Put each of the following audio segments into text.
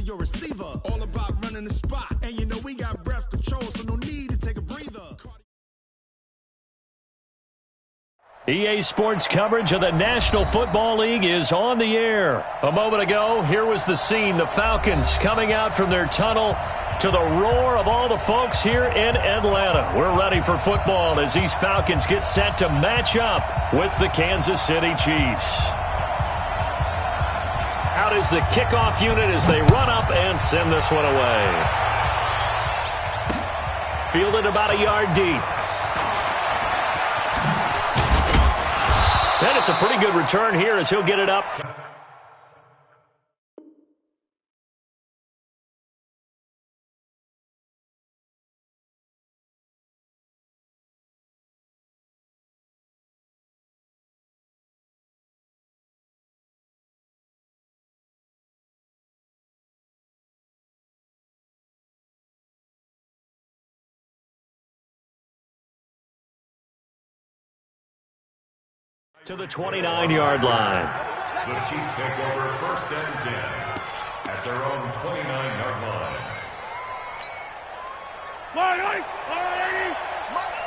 your receiver. All about running the spot. And you know we got breath control, so no need to take a breather. EA Sports coverage of the National Football League is on the air. A moment ago, here was the scene. The Falcons coming out from their tunnel to the roar of all the folks here in Atlanta. We're ready for football as these Falcons get set to match up with the Kansas City Chiefs. Out is the kickoff unit as they run up and send this one away. Fielded about a yard deep. And it's a pretty good return here as he'll get it up. To the 29-yard line. The Chiefs take over 1st and 10 at their own 29-yard line.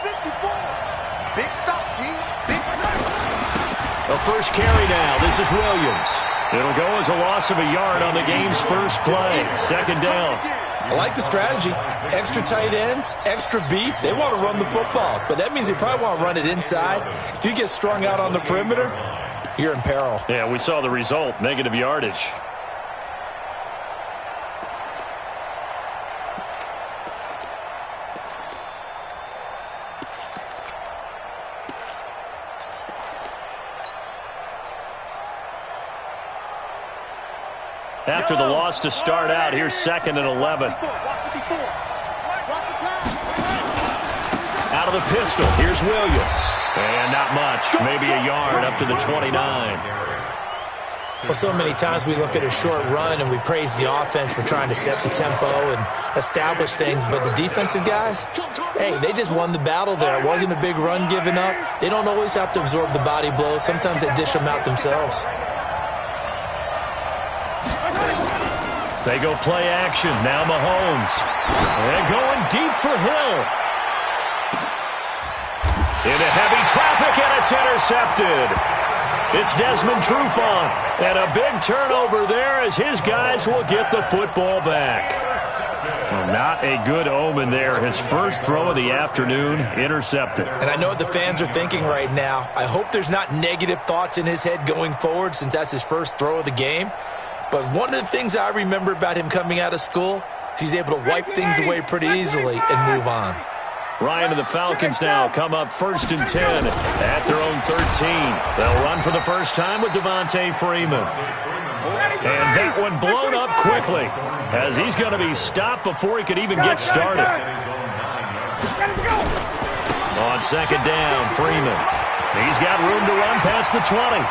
54. Big stop, King. Big stop. A first carry now. This is Williams. It'll go as a loss of a yard on the game's first play. 2nd down. I like the strategy. Extra tight ends, extra beef. They want to run the football, but that means they probably want to run it inside. If you get strung out on the perimeter, you're in peril. Yeah, we saw the result, negative yardage. After the loss to start out, here's 2nd and 11. Out of the pistol, here's Williams. And not much, maybe a yard up to the 29. Well, so many times we look at a short run and we praise the offense for trying to set the tempo and establish things, but the defensive guys, hey, they just won the battle there. It wasn't a big run given up. They don't always have to absorb the body blows. Sometimes they dish them out themselves. They go play action. Now Mahomes. And going deep for Hill. Into heavy traffic, and it's intercepted. It's Desmond Trufant. And a big turnover there as his guys will get the football back. Well, not a good omen there. His first throw of the afternoon, intercepted. And I know what the fans are thinking right now. I hope there's not negative thoughts in his head going forward since that's his first throw of the game. But one of the things I remember about him coming out of school is he's able to wipe things away pretty easily and move on. Ryan and the Falcons now come up 1st and 10 at their own 13. They'll run for the first time with Devontae Freeman. And that one blown up quickly as he's going to be stopped before he could even get started. On 2nd down, Freeman. He's got room to run past the 20.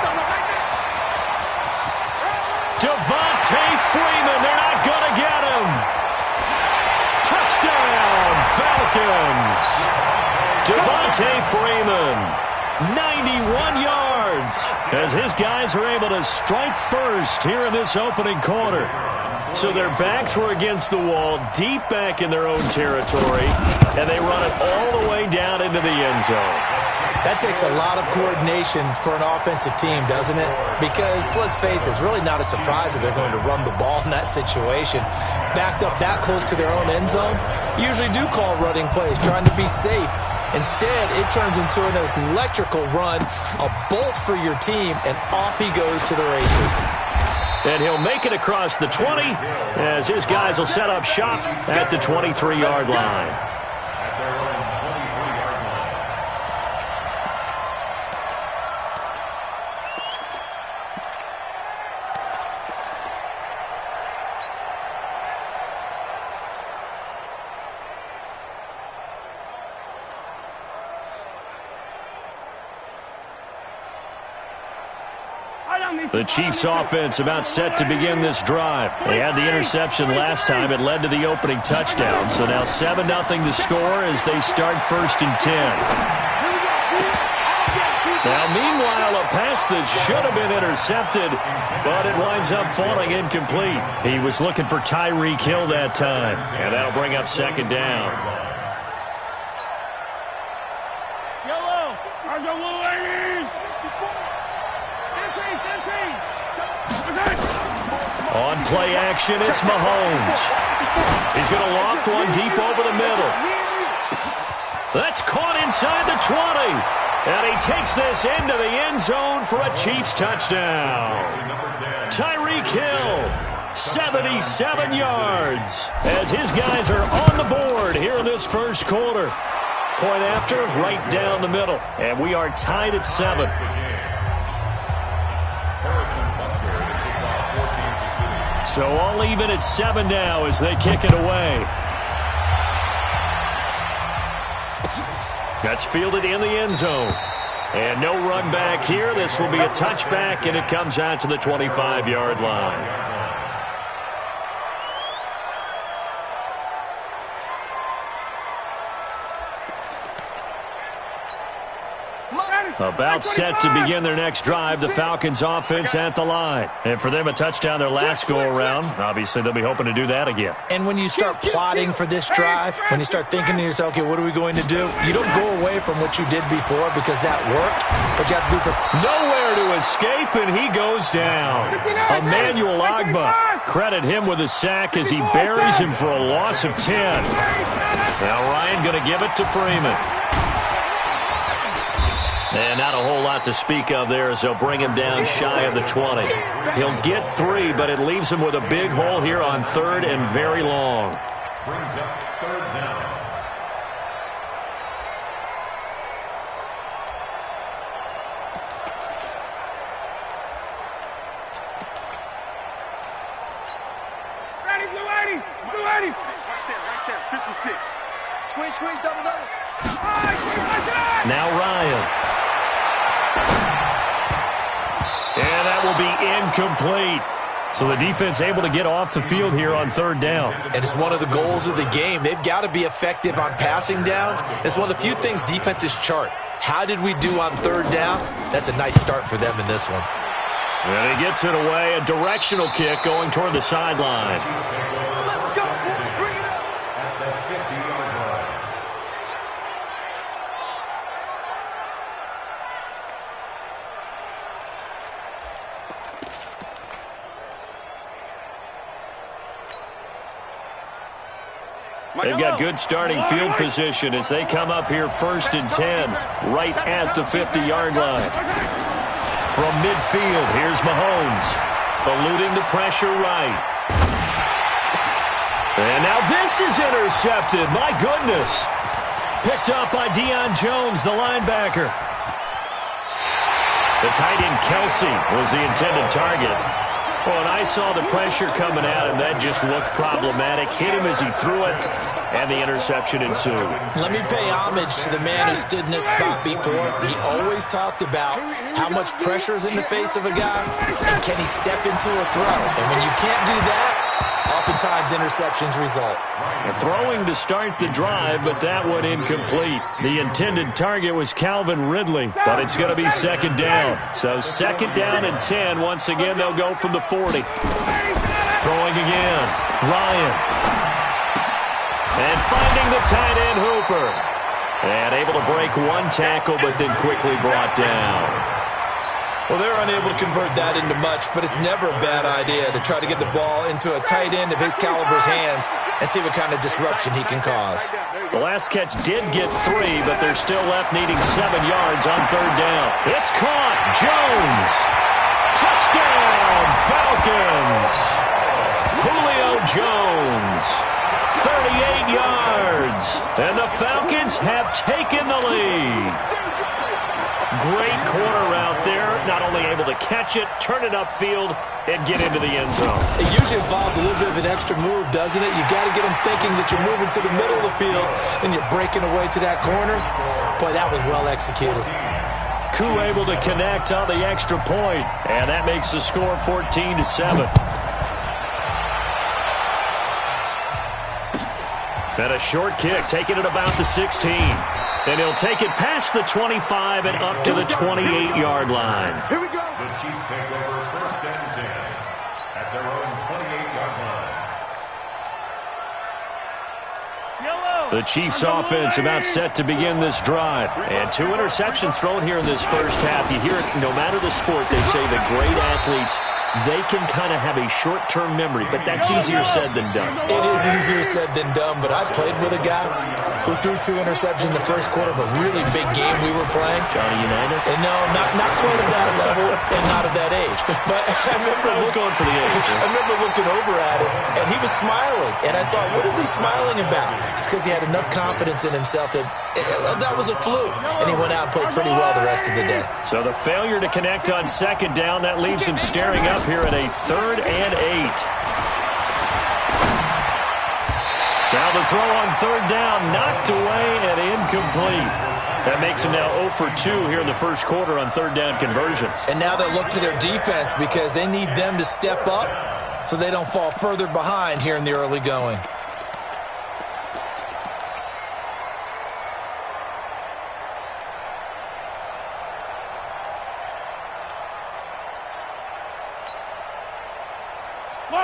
Devontae Freeman, they're not going to get him. Touchdown, Falcons. Devontae Freeman, 91 yards, as his guys are able to strike first here in this opening quarter. So their backs were against the wall, deep back in their own territory, and they run it all the way down into the end zone. That takes a lot of coordination for an offensive team, doesn't it? Because, let's face it, it's really not a surprise that they're going to run the ball in that situation. Backed up that close to their own end zone, usually do call running plays, trying to be safe. Instead, it turns into an electrical run, a bolt for your team, and off he goes to the races. And he'll make it across the 20 as his guys will set up shop at the 23-yard line. The Chiefs offense about set to begin this drive. They had the interception last time. It led to the opening touchdown. So now 7-0 to score as they start 1st and 10. Now, meanwhile, a pass that should have been intercepted, but it winds up falling incomplete. He was looking for Tyreek Hill that time, and that'll bring up second down. On play action, it's Mahomes. He's going to loft one deep over the middle. That's caught inside the 20. And he takes this into the end zone for a Chiefs touchdown. Tyreek Hill, 77 yards, as his guys are on the board here in this first quarter. Point after, right down the middle. And we are tied at 7. So all even at 7 now as they kick it away. That's fielded in the end zone. And no run back here. This will be a touchback, and it comes out to the 25-yard line. About set to begin their next drive, the Falcons offense at the line. And for them, a touchdown their last go-around. Obviously, they'll be hoping to do that again. And when you start plotting for this drive, when you start thinking to yourself, okay, what are we going to do? You don't go away from what you did before because that worked, but you have to be prepared. Nowhere to escape, and he goes down. Emmanuel Ogbah, credit him with a sack as he buries him for a loss of 10. Now Ryan going to give it to Freeman. And not a whole lot to speak of there as they'll bring him down shy of the 20. He'll get 3, but it leaves him with a big hole here on 3rd and very long. Brings up 3rd down. Blue 80. Right there. 56. Squeeze, double. Now Ryan. And that will be incomplete. So the defense able to get off the field here on 3rd down. And it's one of the goals of the game. They've got to be effective on passing downs. It's one of the few things defenses chart. How did we do on 3rd down? That's a nice start for them in this one. And he gets it away. A directional kick going toward the sideline. Let's go. Bring it up. At the 50-yard line. They've got good starting field position as they come up here 1st and 10, right at the 50-yard line. From midfield, here's Mahomes, eluding the pressure right. And now this is intercepted. My goodness. Picked up by Deion Jones, the linebacker. The tight end Kelsey was the intended target. Well, and I saw the pressure coming at him. That just looked problematic. Hit him as he threw it, and the interception ensued. Let me pay homage to the man who stood in this spot before. He always talked about how much pressure is in the face of a guy, and can he step into a throw. And when you can't do that, oftentimes interceptions result. Throwing to start the drive, but that one incomplete. The intended target was Calvin Ridley, but it's going to be 2nd down. So 2nd down and 10. Once again, they'll go from the 40. Throwing again. Ryan. And finding the tight end Hooper. And able to break one tackle, but then quickly brought down. Well, they're unable to convert that into much, but it's never a bad idea to try to get the ball into a tight end of his caliber's hands and see what kind of disruption he can cause. The last catch did get 3, but they're still left needing 7 yards on 3rd down. It's caught. Jones. Touchdown, Falcons. Julio Jones. 38 yards. And the Falcons have taken the lead. Great corner route there. Not only able to catch it, turn it upfield, and get into the end zone. It usually involves a little bit of an extra move, doesn't it? You've got to get them thinking that you're moving to the middle of the field and you're breaking away to that corner. Boy, that was well executed. Koo able to connect on the extra point, and that makes the score 14-7. And a short kick, taking it about the 16. And he'll take it past the 25 and up to the 28-yard line. Here we go. The Chiefs take over first and 10 at their own 28-yard line. The Chiefs offense about set to begin this drive. And 2 interceptions thrown here in this first half. You hear it, no matter the sport, they say the great athletes, they can kind of have a short-term memory, but that's easier said than done. It is easier said than done, but I played with a guy who threw 2 interceptions in the first quarter of a really big game we were playing. Johnny Unitas? And no, not quite at that level and not at that age. But I was going for the age. I remember looking over at him, and he was smiling. And I thought, what is he smiling about? It's because he had enough confidence in himself that that was a fluke. And he went out and played pretty well the rest of the day. So the failure to connect on second down, that leaves him staring up here at a 3rd and 8. Now the throw on 3rd down, knocked away and incomplete. That makes him now 0 for 2 here in the first quarter on 3rd down conversions. And now they'll look to their defense because they need them to step up so they don't fall further behind here in the early going.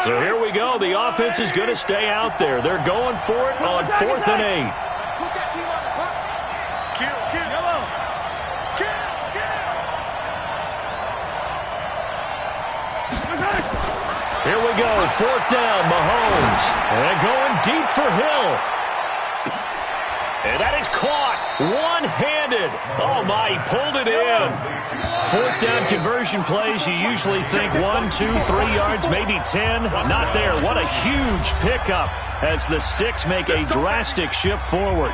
So here we go. The offense is going to stay out there. They're going for it on 4th and 8. Put that team on the clock. Kill. Here we go. 4th down, Mahomes. And going deep for Hill. And that is caught one-handed. Oh, my, he pulled it in. 4th down conversion plays, you usually think 1, 2, 3 yards, maybe 10. Not there. What a huge pickup as the Sticks make a drastic shift forward.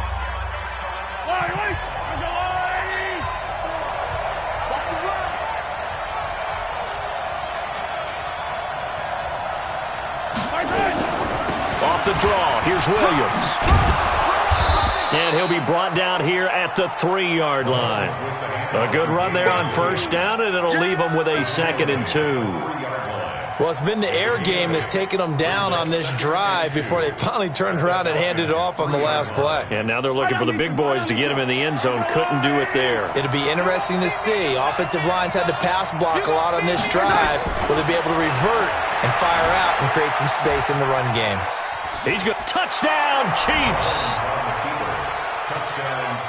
Off the draw, here's Williams. And he'll be brought down here at the 3-yard line. A good run there on 1st down, and it'll leave them with a 2nd and 2. Well, it's been the air game that's taken them down on this drive before they finally turned around and handed it off on the last play. And now they're looking for the big boys to get him in the end zone. Couldn't do it there. It'll be interesting to see. Offensive lines had to pass block a lot on this drive. Will they be able to revert and fire out and create some space in the run game? He's got touchdown, Chiefs.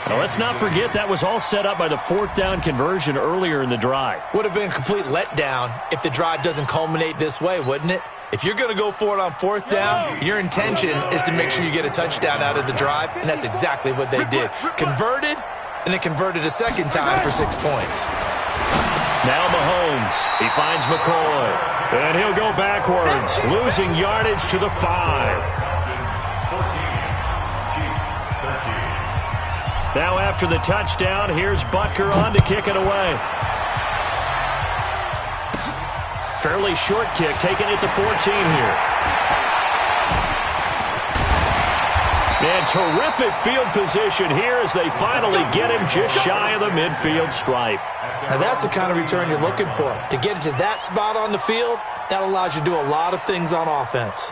Now, let's not forget that was all set up by the 4th down conversion earlier in the drive. Would have been a complete letdown if the drive doesn't culminate this way, wouldn't it? If you're going to go for it on 4th down, your intention is to make sure you get a touchdown out of the drive, and that's exactly what they did. Converted, and then converted a second time for 6 points. Now Mahomes. He finds McCoy. And he'll go backwards, losing yardage to the 5. Now after the touchdown, here's Butker on to kick it away. Fairly short kick, taking it to 14 here. And terrific field position here as they finally get him just shy of the midfield stripe. Now that's the kind of return you're looking for. To get it to that spot on the field, that allows you to do a lot of things on offense.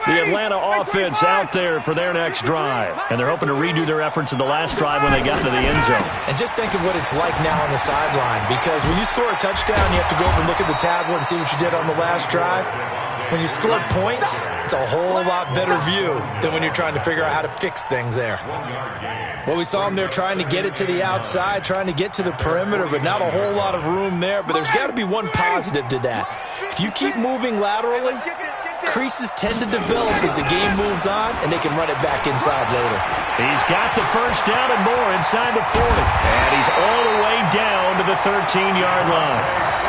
The Atlanta offense out there for their next drive. And they're hoping to redo their efforts in the last drive when they got into the end zone. And just think of what it's like now on the sideline. Because when you score a touchdown, you have to go over and look at the tablet and see what you did on the last drive. When you scored points, it's a whole lot better view than when you're trying to figure out how to fix things there. Well, we saw them there trying to get it to the outside, trying to get to the perimeter, but not a whole lot of room there. But there's got to be one positive to that. If you keep moving laterally, creases tend to develop as the game moves on, and they can run it back inside later. He's got the first down and more inside the 40. And he's all the way down to the 13-yard line.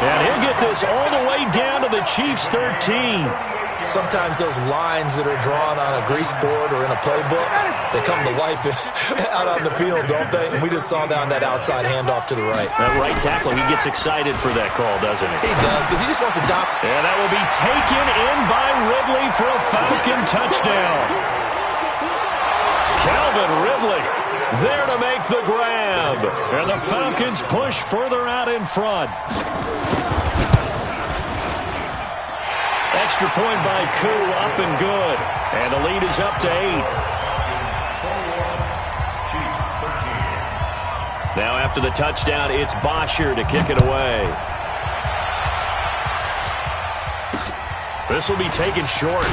And he'll get this all the way down to the Chiefs' 13. Sometimes those lines that are drawn on a grease board or in a playbook, they come to life out on the field, don't they? And we just saw down that outside handoff to the right. That right tackle, he gets excited for that call, doesn't he? He does, because he just wants to dominate. And that will be taken in by Ridley for a Falcon touchdown. Mobley there to make the grab. And the Falcons push further out in front. Extra point by Koo, up and good. And the lead is up to 8. Now after the touchdown, it's Bosher to kick it away. This will be taken short.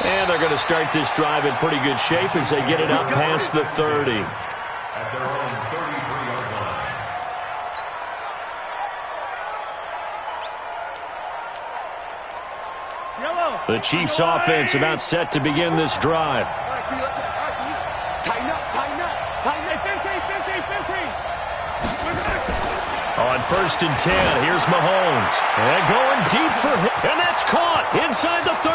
And they're going to start this drive in pretty good shape as they get it up past the 30. At their own 33-yard line. The Chiefs offense about set to begin this drive. Tighten up. On 1st and 10, here's Mahomes. And going deep for him. And that's caught inside the 30.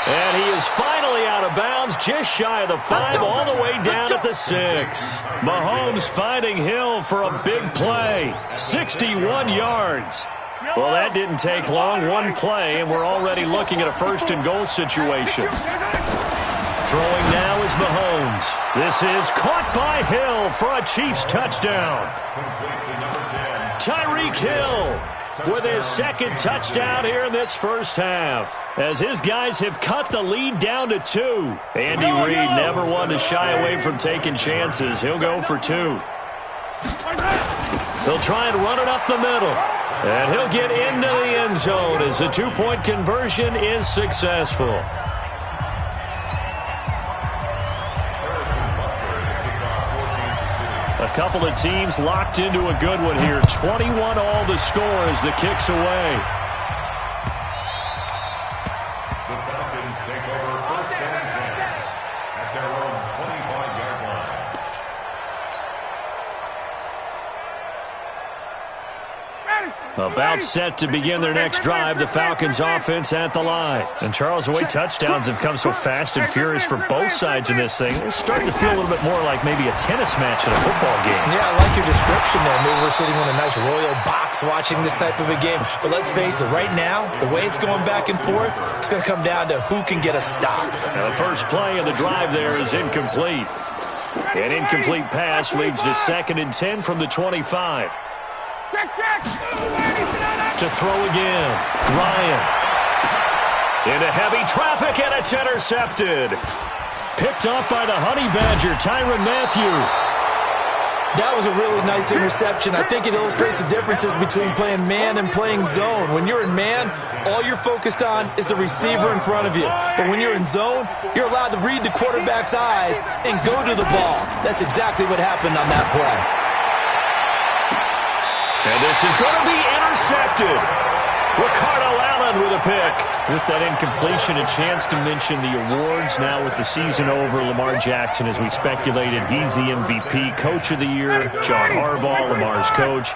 And he is finally out of bounds, just shy of the 5, all the way down at the 6. Mahomes finding Hill for a big play. 61 yards. Well, that didn't take long. One play, and we're already looking at a 1st and goal situation. Throwing now is Mahomes. This is caught by Hill for a Chiefs touchdown. Tyreek Hill with his 2nd touchdown here in this first half, as his guys have cut the lead down to 2. Andy Reid never one to shy away from taking chances. He'll go for 2. He'll try and run it up the middle. And he'll get into the end zone as the 2-point conversion is successful. A couple of teams locked into a good one here. 21 all the score as the kick's away. The Falcons take over 1st and 10 at their own 25-yard line. About set to begin their next drive, the Falcons offense at the line. And Charles, the way touchdowns have come so fast and furious for both sides in this thing, it's starting to feel a little bit more like maybe a tennis match in a football game. Yeah, I like your description there. Maybe we're sitting in a nice royal box watching this type of a game. But let's face it, right now, the way it's going back and forth, it's going to come down to who can get a stop. Now, the first play of the drive there is incomplete. An incomplete pass leads to 2nd and 10 from the 25. To throw again. Ryan. Into heavy traffic, and it's intercepted. Picked off by the Honey Badger, Tyrann Mathieu. That was a really nice interception. I think it illustrates the differences between playing man and playing zone. When you're in man, all you're focused on is the receiver in front of you. But when you're in zone, you're allowed to read the quarterback's eyes and go to the ball. That's exactly what happened on that play. And this is going to be intercepted. Ricardo Allen with a pick. With that incompletion, a chance to mention the awards. Now with the season over, Lamar Jackson, as we speculated, he's the MVP. Coach of the Year, John Harbaugh, Lamar's coach.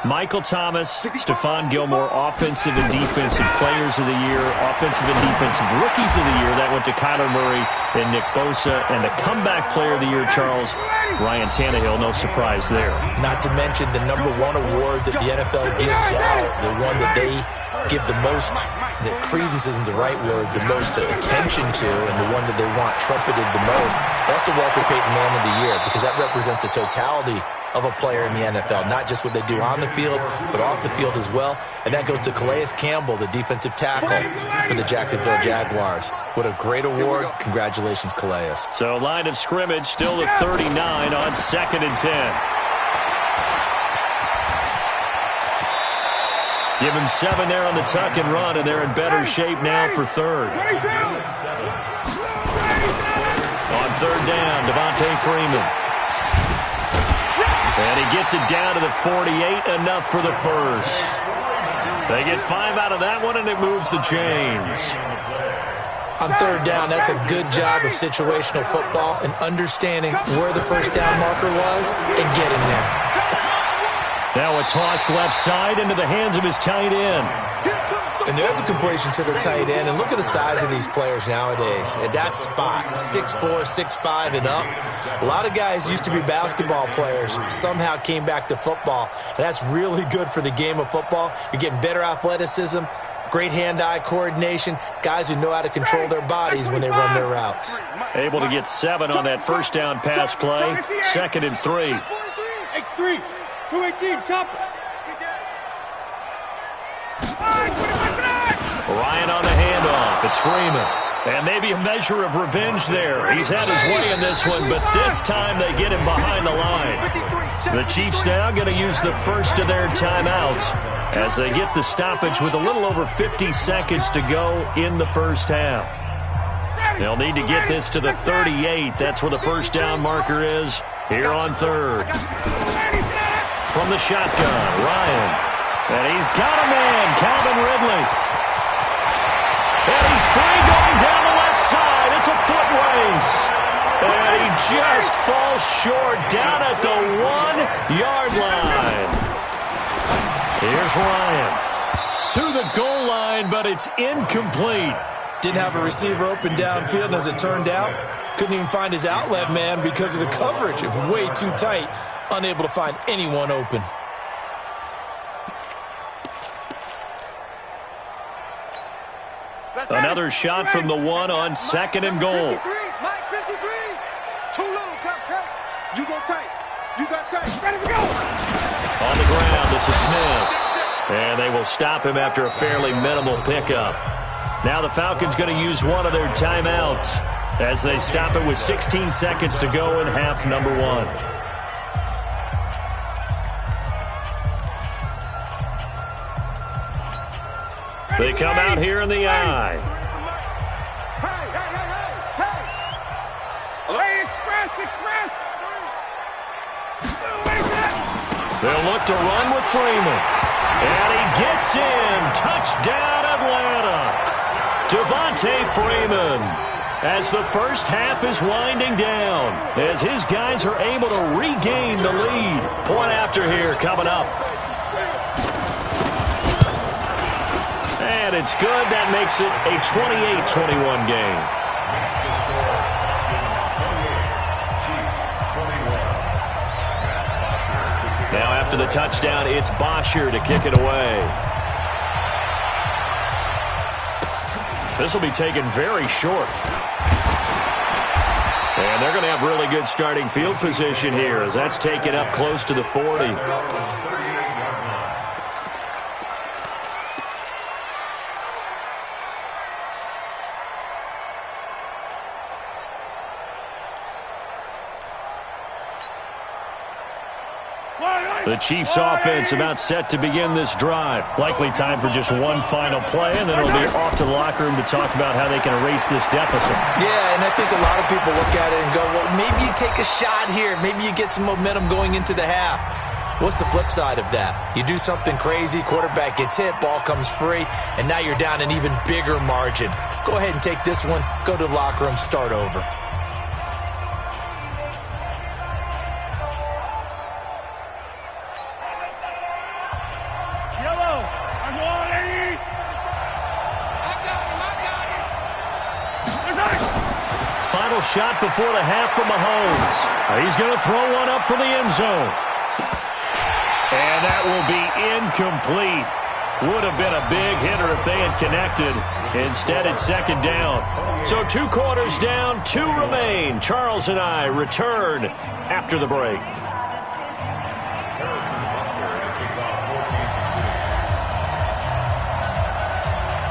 Michael Thomas, Stephon Gilmore, Offensive and Defensive Players of the Year, Offensive and Defensive Rookies of the Year. That went to Kyler Murray and Nick Bosa. And the Comeback Player of the Year, Charles, Ryan Tannehill. No surprise there. Not to mention the #1 award that the NFL gives out, the one that they give the most, the credence isn't the right word, the most attention to, and the one that they want trumpeted the most. That's the Walter Payton Man of the Year, because that represents the totality of a player in the NFL, not just what they do on the field, but off the field as well. And that goes to Calais Campbell, the defensive tackle for the Jacksonville Jaguars. What a great award. Congratulations, Calais. So line of scrimmage still at 39 on 2nd and 10. Give him 7 there on the tuck and run, and they're in better shape now for 3rd. On 3rd down, Devontae Freeman. And he gets it down to the 48, enough for the first. They get 5 out of that one, and it moves the chains. On 3rd down, that's a good job of situational football and understanding where the first down marker was and getting there. Now a toss left side into the hands of his tight end. And there's a completion to the tight end. And look at the size of these players nowadays. At that spot, 6'4", 6'5", and up. A lot of guys used to be basketball players, somehow came back to football. And that's really good for the game of football. You're getting better athleticism, great hand-eye coordination, guys who know how to control their bodies when they run their routes. Able to get 7 on that first down pass play. 2nd and 3. X3, 218, chopper. Ryan on the handoff. It's Freeman. And maybe a measure of revenge there. He's had his way in this one, but this time they get him behind the line. The Chiefs now going to use the first of their timeouts as they get the stoppage with a little over 50 seconds to go in the first half. They'll need to get this to the 38. That's where the first down marker is here on 3rd. From the shotgun, Ryan. And he's got a man, Calvin Ridley. And he's free going down the left side. It's a foot race. And he just falls short down at the 1-yard line. Here's Ryan. To the goal line, but it's incomplete. Didn't have a receiver open downfield, and as it turned out, couldn't even find his outlet man because of the coverage. It was way too tight, unable to find anyone open. Another shot from the 1 on 2nd and goal. Mike 53. Too little, cut. You go tight. You got tight. Ready to go. On the ground, this is Smith. And they will stop him after a fairly minimal pickup. Now the Falcons going to use one of their timeouts as they stop it with 16 seconds to go in half number 1. They come out here in the eye. Hey, express. They'll look to run with Freeman. And he gets in. Touchdown, Atlanta. Devontae Freeman. As the first half is winding down, as his guys are able to regain the lead. Point after here coming up. And it's good. That makes it a 28-21 game. Now after the touchdown, it's Bosher to kick it away. This will be taken very short. And they're going to have really good starting field position here as that's taken up close to the 40. The Chiefs offense about set to begin this drive. Likely time for just one final play, and then it'll be off to the locker room to talk about how they can erase this deficit. Yeah, and I think a lot of people look at it and go, well, maybe you take a shot here. Maybe you get some momentum going into the half. What's the flip side of that? You do something crazy, quarterback gets hit, ball comes free, and now you're down an even bigger margin. Go ahead and take this one, go to the locker room, start over. Final shot before the half from Mahomes. He's going to throw one up for the end zone. And that will be incomplete. Would have been a big hitter if they had connected. Instead, it's 2nd down. So 2 quarters down, 2 remain. Charles and I return after the break.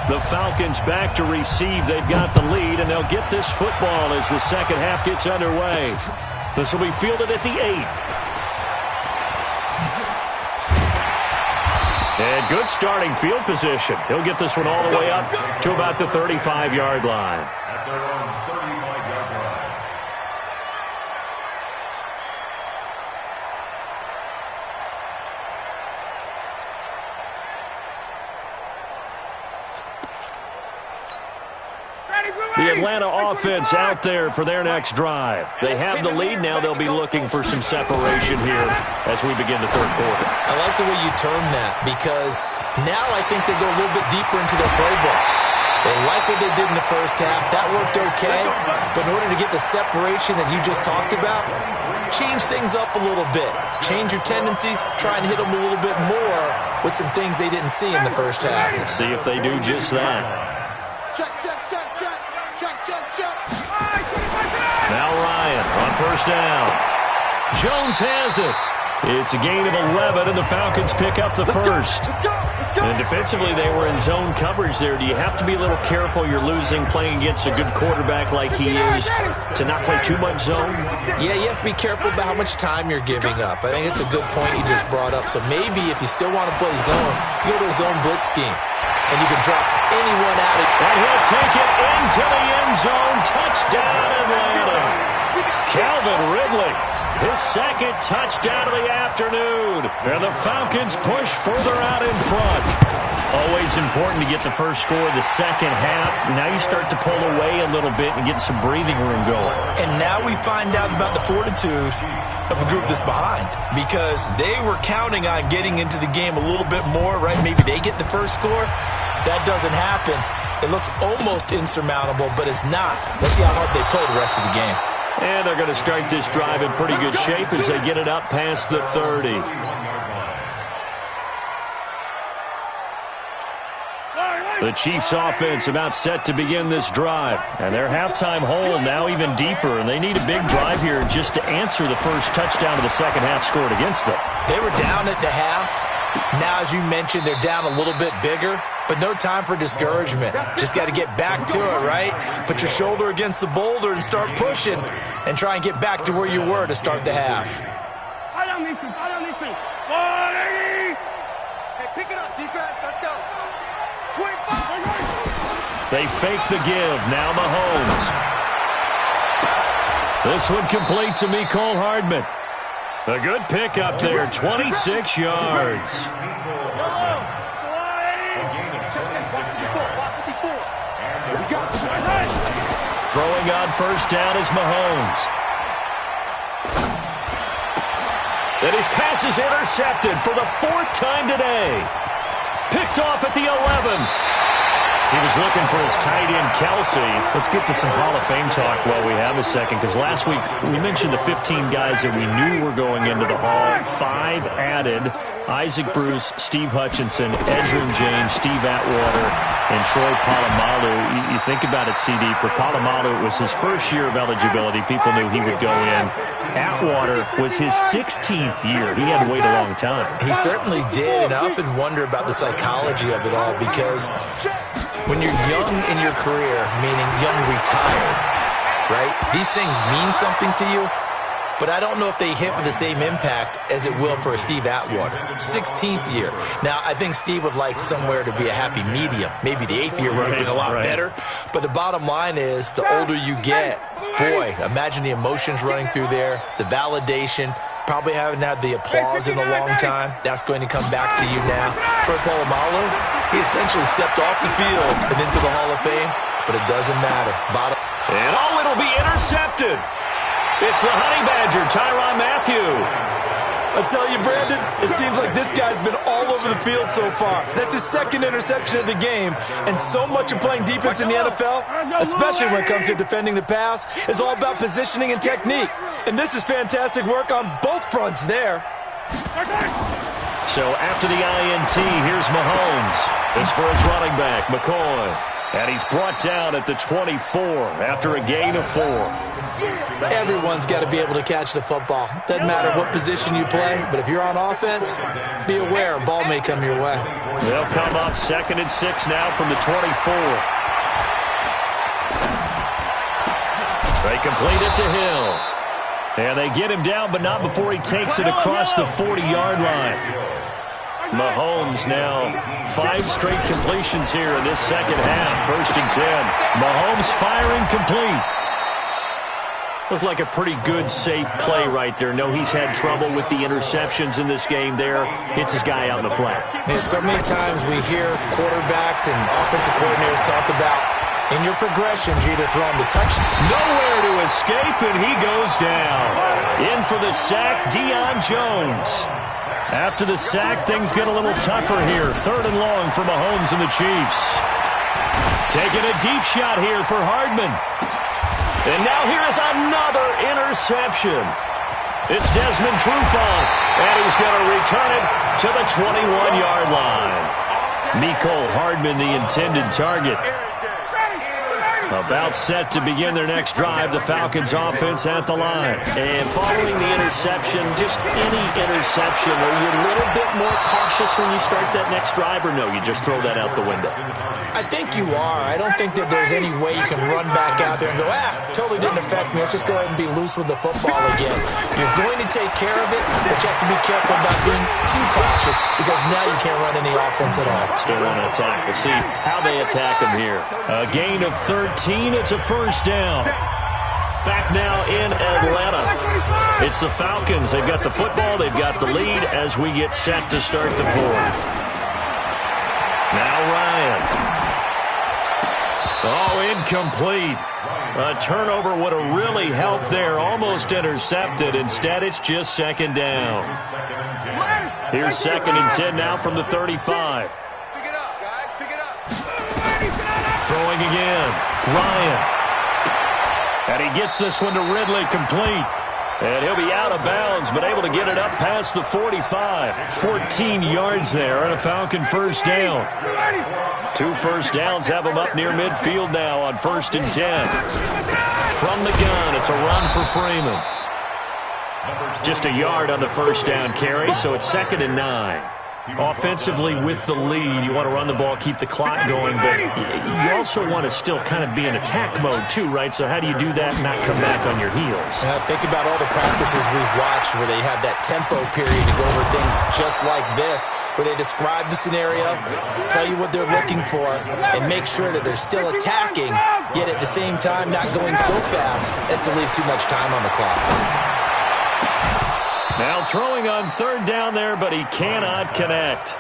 The Falcons back to receive. They've got the lead, and they'll get this football as the second half gets underway. This will be fielded at the 8. And good starting field position. He'll get this one all the way up to about the 35-yard line. At their own 35-yard line. The Atlanta offense out there for their next drive. They have the lead. Now they'll be looking for some separation here as we begin the third quarter. I like the way you term that because now I think they go a little bit deeper into their playbook. They like what they did in the first half. That worked okay. But in order to get the separation that you just talked about, change things up a little bit. Change your tendencies, try and hit them a little bit more with some things they didn't see in the first half. Let's see if they do just that. Check, check, check, check. Check, check, check. Now Ryan on first down. Jones has it. It's a gain of 11, and the Falcons pick up the first. Let's go. Let's go. And defensively, they were in zone coverage there. Do you have to be a little careful? You're losing playing against a good quarterback like he is to not play too much zone? Yeah, you have to be careful about how much time you're giving up. I think it's a good point you just brought up. So maybe if you still want to play zone, you go to a zone blitz scheme, and you can drop anyone out of. And he'll take it into the end zone. Touchdown, Atlanta. Calvin Ridley. His second touchdown of the afternoon. And the Falcons push further out in front. Always important to get the first score of the second half. Now you start to pull away a little bit and get some breathing room going. And now we find out about the fortitude of a group that's behind, because they were counting on getting into the game a little bit more, right? Maybe they get the first score. That doesn't happen. It looks almost insurmountable, but it's not. Let's see how hard they play the rest of the game. And they're going to start this drive in pretty good shape as they get it up past the 30. The Chiefs offense about set to begin this drive. And their halftime hole now even deeper. And they need a big drive here just to answer the first touchdown of the second half scored against them. They were down at the half. Now, as you mentioned, they're down a little bit bigger. But no time for discouragement. Just got to get back to it, right? Put your shoulder against the boulder and start pushing. And try and get back to where you were to start the half. Hey, pick it up, defense. Let's go. 25. They fake the give. Now Mahomes. This one complete to Mecole Hardman. A good pickup there. 26 yards. Throwing on first down is Mahomes. And his pass is intercepted for the fourth time today. Picked off at the 11. He was looking for his tight end, Kelsey. Let's get to some Hall of Fame talk while we have a second, because last week we mentioned the 15 guys that we knew were going into the Hall. 5 added. Isaac Bruce, Steve Hutchinson, Edgerrin James, Steve Atwater, and Troy Polamalu. You think about it, CD. For Polamalu, it was his first year of eligibility. People knew he would go in. Atwater was his 16th year. He had to wait a long time. He certainly did, and I often wonder about the psychology of it all, because when you're young in your career, meaning young retired, right, these things mean something to you. But I don't know if they hit with the same impact as it will for a Steve Atwater. 16th year. Now, I think Steve would like somewhere to be a happy medium. Maybe the 8th year would have been a lot better. But the bottom line is, the older you get, boy, imagine the emotions running through there, the validation, probably haven't had the applause in a long time. That's going to come back to you now. For Polamalu, he essentially stepped off the field and into the Hall of Fame, but it doesn't matter. And it'll be intercepted. It's the Honey Badger, Tyrann Mathieu. I tell you, Brandon, it seems like this guy's been all over the field so far. That's his second interception of the game. And so much of playing defense in the NFL, especially when it comes to defending the pass, is all about positioning and technique. And this is fantastic work on both fronts there. So after the INT, here's Mahomes. This for his running back, McCoy. And he's brought down at the 24 after a gain of 4. Everyone's got to be able to catch the football. Doesn't matter what position you play, but if you're on offense, be aware a ball may come your way. They'll come up 2nd and 6 now from the 24. They complete it to Hill. And they get him down, but not before he takes it across the 40-yard line. Mahomes now 5 straight completions here in this second half. 1st and 10. Mahomes firing complete. Looked like a pretty good, safe play right there. No, he's had trouble with the interceptions in this game there. Hits his guy out in the flat. Man, so many times we hear quarterbacks and offensive coordinators talk about in your progressions, you're either throwing the touch. Nowhere to escape, and he goes down. In for the sack, Deion Jones. After the sack, things get a little tougher here. 3rd and long for Mahomes and the Chiefs. Taking a deep shot here for Hardman. And now here is another interception. It's Desmond Trufant, and he's going to return it to the 21-yard line. Mecole Hardman, the intended target. About set to begin their next drive, the Falcons offense at the line. And following the interception, just any interception, are you a little bit more cautious when you start that next drive, or no, you just throw that out the window? I think you are. I don't think that there's any way you can run back out there and go, totally didn't affect me. Let's just go ahead and be loose with the football again. You're going to take care of it, but you have to be careful about being too cautious because now you can't run any offense at all. Still want to attack. We'll see how they attack them here. A gain of 13. It's a first down. Back now in Atlanta. It's the Falcons. They've got the football. They've got the lead as we get set to start the fourth. Now Ryan. Oh, incomplete. A turnover would have really helped there. Almost intercepted. Instead, it's just second down. Here's 2nd and 10 now from the 35. Pick it up, guys. Pick it up. Throwing again. Ryan. And he gets this one to Ridley, complete. And he'll be out of bounds, but able to get it up past the 45. 14 yards there and a Falcon first down. 2 first downs have him up near midfield now on 1st and 10. From the gun, it's a run for Freeman. Just a yard on the first down carry, so it's 2nd and 9. Offensively with the lead, you want to run the ball, keep the clock going, but you also want to still kind of be in attack mode too, right? So how do you do that and not come back on your heels? Think about all the practices we've watched where they have that tempo period to go over things just like this, where they describe the scenario, tell you what they're looking for, and make sure that they're still attacking, yet at the same time not going so fast as to leave too much time on the clock. Now throwing on 3rd down there, but he cannot connect.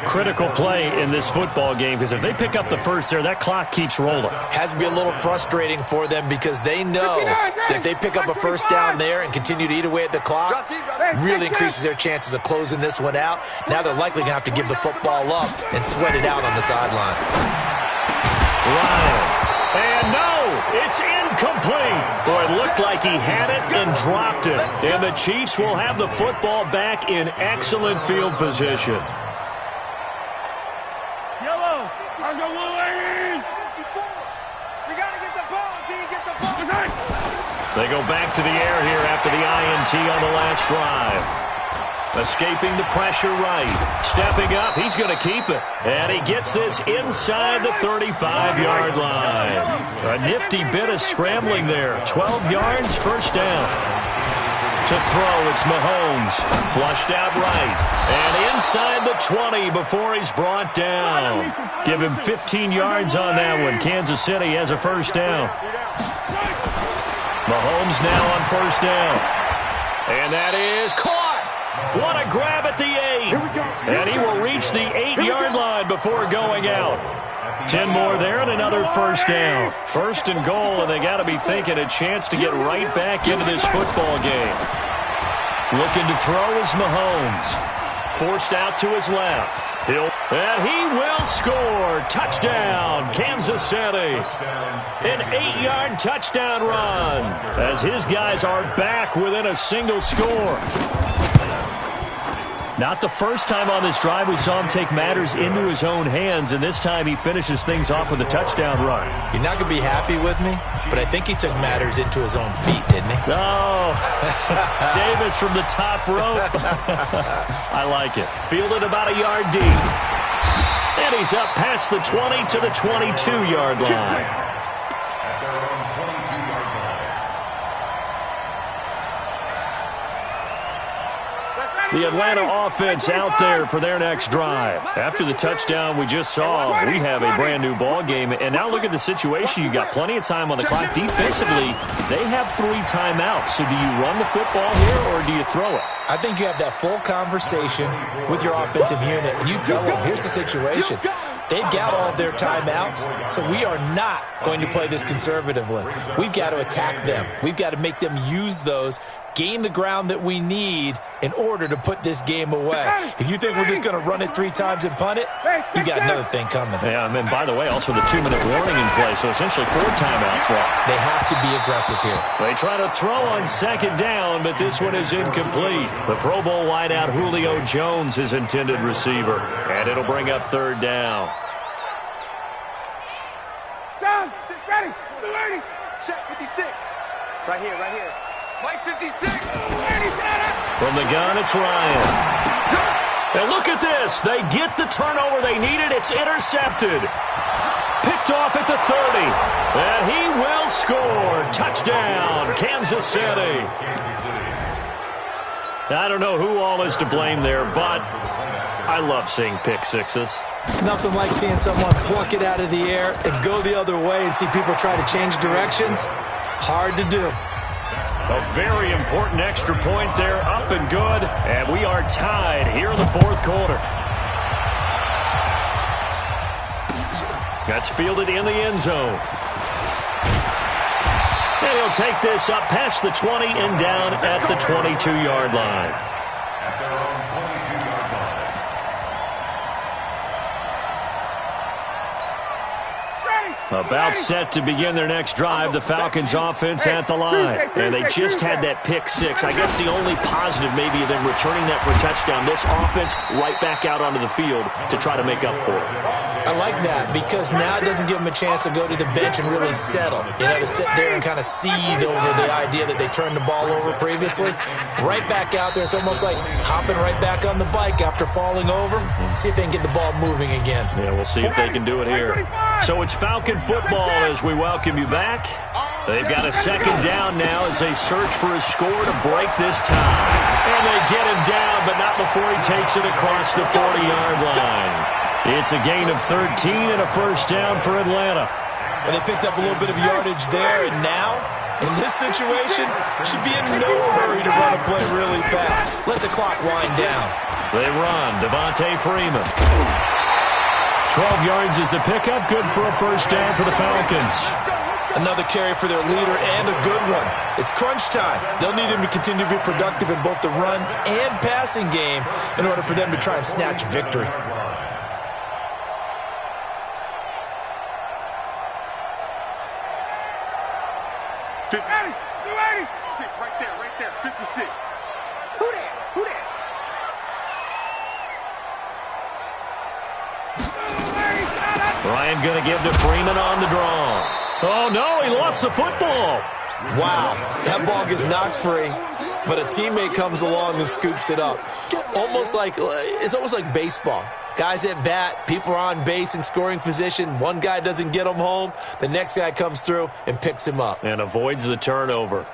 Critical play in this football game, because if they pick up the first there, that clock keeps rolling. Has to be a little frustrating for them because they know that if they pick up a first down there and continue to eat away at the clock, really increases their chances of closing this one out. Now they're likely going to have to give the football up and sweat it out on the sideline. Ryan. And no, it's incomplete. Boy, it looked like he had it and dropped it. And the Chiefs will have the football back in excellent field position. Yellow. I'm the Wolverine. We got to get the ball, D. Get the ball. They go back to the air here after the INT on the last drive. Escaping the pressure right. Stepping up, he's going to keep it. And he gets this inside the 35-yard line. A nifty bit of scrambling there. 12 yards, first down. To throw, it's Mahomes. Flushed out right. And inside the 20 before he's brought down. Give him 15 yards on that one. Kansas City has a first down. Mahomes now on first down. And that is caught. What a grab at the 8. And he will reach the 8-yard line before going out. 10 more there and another first down. 1st and goal, and they got to be thinking a chance to get right back into this football game. Looking to throw is Mahomes. Forced out to his left. And he will score. Touchdown, Kansas City. An 8-yard touchdown run as his guys are back within a single score. Not the first time on this drive we saw him take matters into his own hands, and this time he finishes things off with a touchdown run. You're not going to be happy with me, but I think he took matters into his own feet, didn't he? Oh, Davis from the top rope. I like it. Fielded about a yard deep. And he's up past the 20 to the 22-yard line. The Atlanta offense out there for their next drive. After the touchdown we just saw, we have a brand new ball game. And now look at the situation. You got plenty of time on the clock. Defensively, they have 3 timeouts. So do you run the football here or do you throw it? I think you have that full conversation with your offensive unit, and you tell them, here's the situation. They've got all of their timeouts, so we are not going to play this conservatively. We've got to attack them. We've got to make them use those gain the ground that we need in order to put this game away. If you think we're just going to run it 3 times and punt it, you got another thing coming. Yeah, and then, by the way, also the 2-minute warning in play, so essentially 4 timeouts left. They have to be aggressive here. They try to throw on 2nd down, but this one is incomplete. The Pro Bowl wideout Julio Jones is intended receiver, and it'll bring up 3rd down. Down, ready, ready. Check 56. Right here, right here. Mike 56. From the gun, it's Ryan. And look at this. They get the turnover they needed. It's intercepted. Picked off at the 30. And he will score. Touchdown, Kansas City. I don't know who all is to blame there, but I love seeing pick sixes. Nothing like seeing someone pluck it out of the air and go the other way and see people try to change directions. Hard to do. A very important extra point there, up and good, and we are tied here in the 4th quarter. That's fielded in the end zone. And he'll take this up past the 20 and down at the 22-yard line. At their own 22-yard line. About set to begin their next drive, the Falcons offense at the line. And they just had that pick 6. I guess the only positive maybe of them returning that for a touchdown. This offense right back out onto the field to try to make up for it. I like that because now it doesn't give them a chance to go to the bench and really settle. You know, to sit there and kind of seethe over the idea that they turned the ball over previously. Right back out there. It's almost like hopping right back on the bike after falling over. See if they can get the ball moving again. Yeah, we'll see if they can do it here. So it's Falcon football as we welcome you back. They've got a 2nd down now as they search for a score to break this tie. And they get him down, but not before he takes it across the 40-yard line. It's a gain of 13 and a 1st down for Atlanta. And they picked up a little bit of yardage there, and now, in this situation, should be in no hurry to run a play really fast. Let the clock wind down. They run. Devontae Freeman. 12 yards is the pickup. Good for a 1st down for the Falcons. Another carry for their leader and a good one. It's crunch time. They'll need him to continue to be productive in both the run and passing game in order for them to try and snatch victory. Right there, 56. Who that? Ryan going to give to Freeman on the draw. Oh, no, he lost the football. Wow, that ball gets knocked free, but a teammate comes along and scoops it up. It's almost like baseball. Guys at bat, people are on base in scoring position. One guy doesn't get him home. The next guy comes through and picks him up. And avoids the turnover.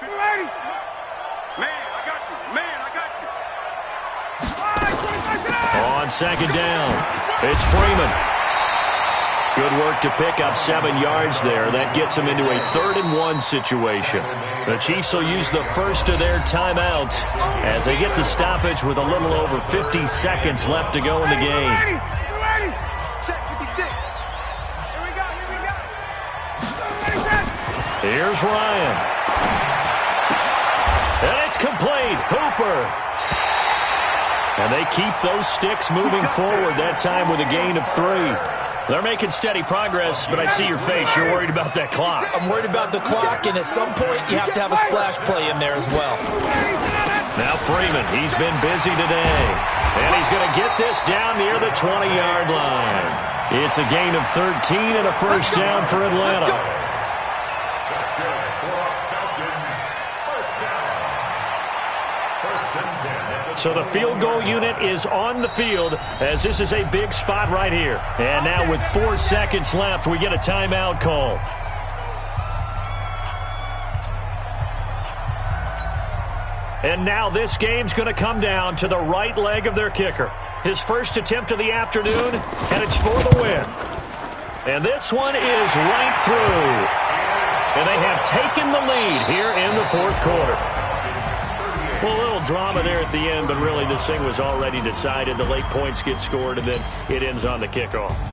Ready. Man, I got you. On 2nd down, it's Freeman. Good work to pick up 7 yards there. That gets them into a 3rd and 1 situation. The Chiefs will use the first of their timeouts as they get the stoppage with a little over 50 seconds left to go in the game. Check 56. Here we go. Here's Ryan. And it's complete. Hooper. And they keep those sticks moving forward, that time with a gain of 3. They're making steady progress, but I see your face. You're worried about that clock. I'm worried about the clock, and at some point you have to have a splash play in there as well. Now Freeman, he's been busy today. And he's going to get this down near the 20-yard line. It's a gain of 13 and a 1st down for Atlanta. So the field goal unit is on the field as this is a big spot right here. And now with 4 seconds left, we get a timeout call. And now this game's going to come down to the right leg of their kicker. His first attempt of the afternoon, and it's for the win. And this one is right through. And they have taken the lead here in the 4th quarter. Well, a little drama there at the end, but really this thing was already decided. The late points get scored, and then it ends on the kickoff.